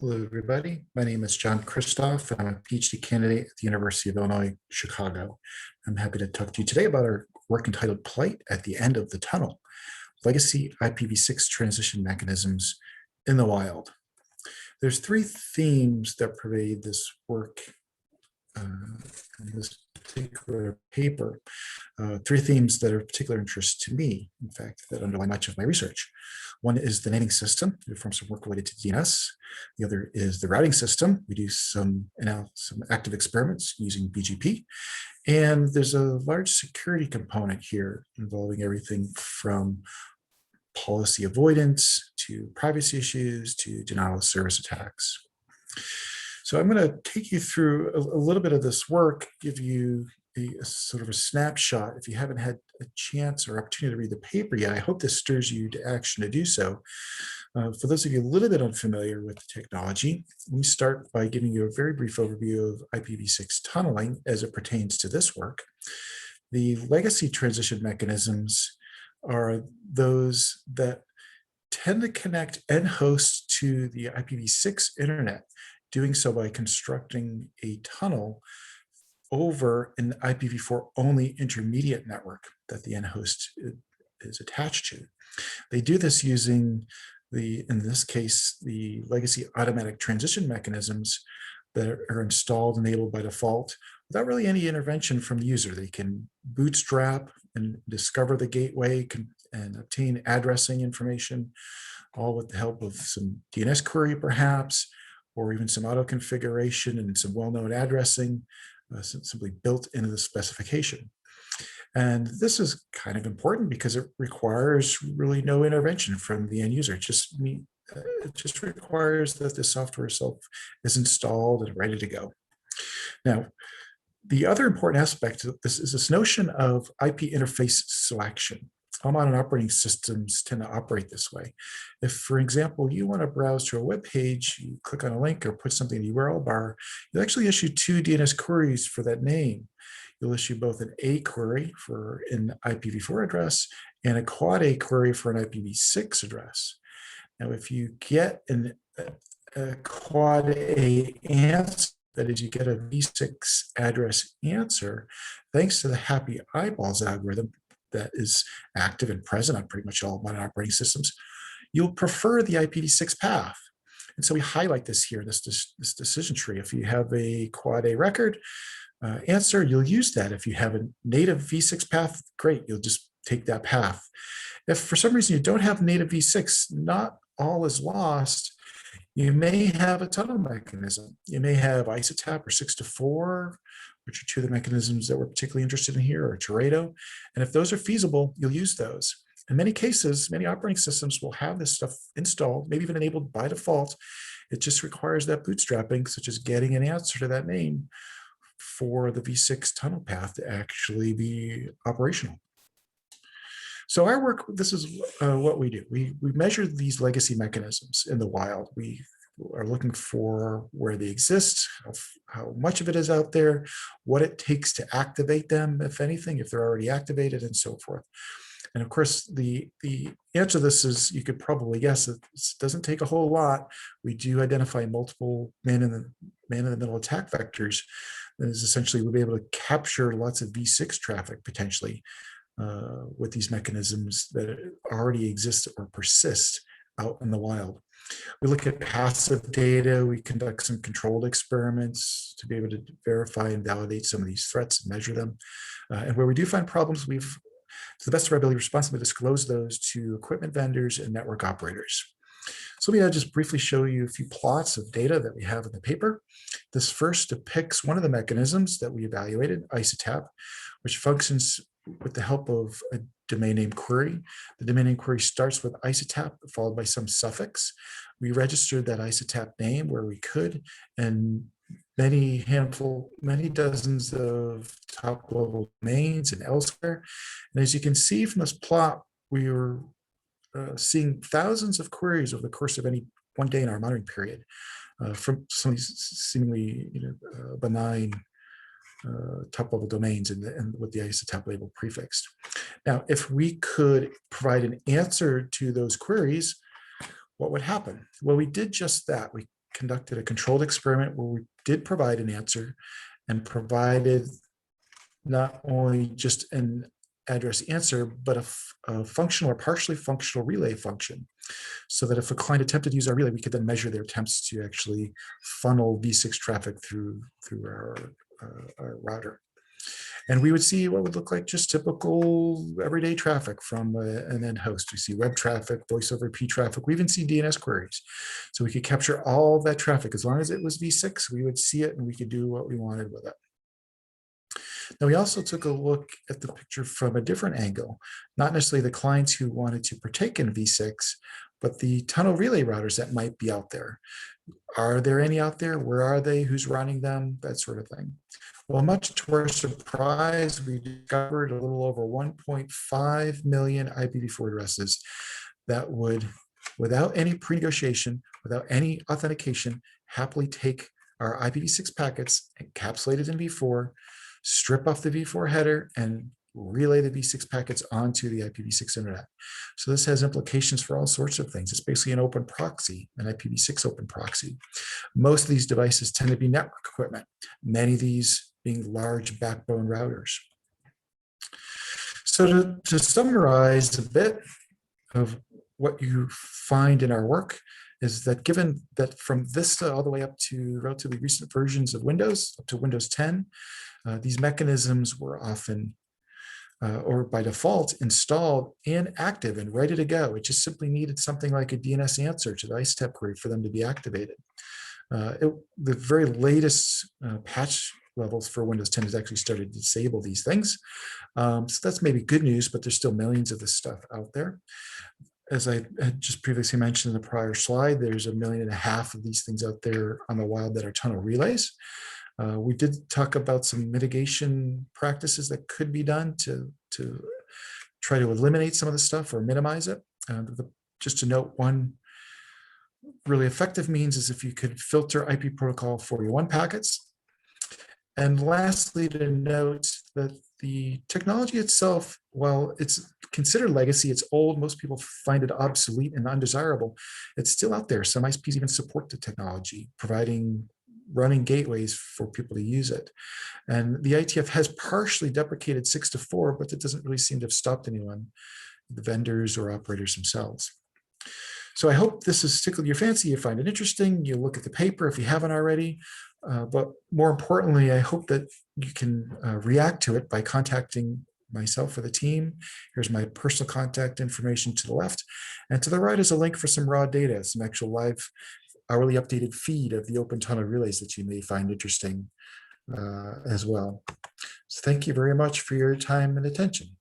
Hello, everybody. My name is John Kristoff, and I'm a PhD candidate at the University of Illinois, Chicago. I'm happy to talk to you today about our work entitled Plight at the End of the Tunnel, Legacy IPv6 Transition Mechanisms in the Wild. There's three themes that pervade this work in this particular paper, three themes that are of particular interest to me, in fact, that underlie much of my research. One is the naming system. We perform some work related to DNS. The other is the routing system. We do some active experiments using BGP. And there's a large security component here involving everything from policy avoidance to privacy issues to denial of service attacks. So I'm going to take you through a little bit of this work, give you a sort of a snapshot. If you haven't had a chance or opportunity to read the paper yet, I hope this stirs you to action to do so. For those of you a little bit unfamiliar with the technology, let me start by giving you a very brief overview of IPv6 tunneling as it pertains to this work. The legacy transition mechanisms are those that tend to connect end hosts to the IPv6 internet, doing so by constructing a tunnel over an IPv4 only intermediate network that the end host is attached to. They do this using in this case, the legacy automatic transition mechanisms that are installed, enabled by default, without really any intervention from the user. They can bootstrap and discover the gateway and obtain addressing information, all with the help of some DNS query perhaps, or even some auto configuration and some well-known addressing simply built into the specification. And this is kind of important because it requires really no intervention from the end user. It just requires that the software itself is installed and ready to go. Now, the other important aspect of this is this notion of IP interface selection. All modern operating systems tend to operate this way. If, for example, you want to browse to a web page, you click on a link or put something in the URL bar, you'll actually issue two DNS queries for that name. You'll issue both an A query for an IPv4 address and a quad A query for an IPv6 address. Now, if you get a quad A answer, that is, you get a v6 address answer, thanks to the happy eyeballs algorithm that is active and present on pretty much all modern operating systems, you'll prefer the IPv6 path. And so we highlight this here, this decision tree. If you have a quad A record answer, you'll use that. If you have a native v6 path, great, you'll just take that path. If for some reason you don't have native v6, not all is lost. You may have a tunnel mechanism. You may have ISOTAP or 6-to-4, which are two of the mechanisms that we're particularly interested in here, or Teredo. And if those are feasible, you'll use those. In many cases, many operating systems will have this stuff installed, maybe even enabled by default. It just requires that bootstrapping, such as getting an answer to that name for the v6 tunnel path to actually be operational. So our work, this is what we do. We measure these legacy mechanisms in the wild. We are looking for where they exist, how much of it is out there, what it takes to activate them, if anything, if they're already activated, and so forth. And of course, the answer to this is, you could probably guess, it doesn't take a whole lot. We do identify multiple man-in-the-middle attack vectors. That is, essentially, we'll be able to capture lots of v6 traffic potentially with these mechanisms that already exist or persist out in the wild. We look at passive data. We conduct some controlled experiments to be able to verify and validate some of these threats and measure them. And where we do find problems, we've, to the best of our ability, responsibly disclose those to equipment vendors and network operators. So let me just briefly show you a few plots of data that we have in the paper. This first depicts one of the mechanisms that we evaluated, ISOTAP, which functions with the help of a domain name query. The domain name query starts with ISOTAP followed by some suffix. We registered that ISOTAP name where we could, and many dozens of top level domains and elsewhere. And as you can see from this plot, we were seeing thousands of queries over the course of any one day in our monitoring period from some of these seemingly benign top-level domains and with the ISOTAP label prefixed. Now, if we could provide an answer to those queries, what would happen? Well, we did just that. We conducted a controlled experiment where we did provide an answer and provided not only just an address answer, but a functional or partially functional relay function, so that if a client attempted to use our relay, we could then measure their attempts to actually funnel v6 traffic through our router. And we would see what would look like just typical everyday traffic from an end host. We see web traffic, voice over IP traffic. We even see DNS queries. So we could capture all that traffic. As long as it was v6, we would see it and we could do what we wanted with it. Now, we also took a look at the picture from a different angle, not necessarily the clients who wanted to partake in v6, but the tunnel relay routers that might be out there. Are there any out there? Where are they? Who's running them? That sort of thing. Well, much to our surprise, we discovered a little over 1.5 million IPv4 addresses that would, without any pre-negotiation, without any authentication, happily take our IPv6 packets encapsulated in v4, strip off the v4 header, and relay the v6 packets onto the IPv6 internet. So this has implications for all sorts of things. It's basically an open proxy, an IPv6 open proxy. Most of these devices tend to be network equipment, many of these being large backbone routers. So to summarize a bit of what you find in our work is that given that from Vista all the way up to relatively recent versions of Windows, up to Windows 10, these mechanisms were often or by default installed and active and ready to go. It just simply needed something like a DNS answer to the ISTEP query for them to be activated. The very latest patch levels for Windows 10 has actually started to disable these things. So that's maybe good news, but there's still millions of this stuff out there. As I had just previously mentioned in the prior slide, there's 1.5 million of these things out there on the wild that are tunnel relays. We did talk about some mitigation practices that could be done to try to eliminate some of the stuff or minimize it. Just to note, one really effective means is if you could filter IP protocol 41 packets. And lastly, to note that the technology itself, while it's considered legacy, it's old, most people find it obsolete and undesirable, it's still out there. Some ISPs even support the technology, providing running gateways for people to use it. And the IETF has partially deprecated 6-4, but that doesn't really seem to have stopped anyone, the vendors or operators themselves. So I hope this has tickled your fancy. You find it interesting. You look at the paper if you haven't already. But more importantly, I hope that you can react to it by contacting myself or the team. Here's my personal contact information to the left. And to the right is a link for some raw data, some actual live hourly updated feed of the open tunnel relays that you may find interesting as well. So thank you very much for your time and attention.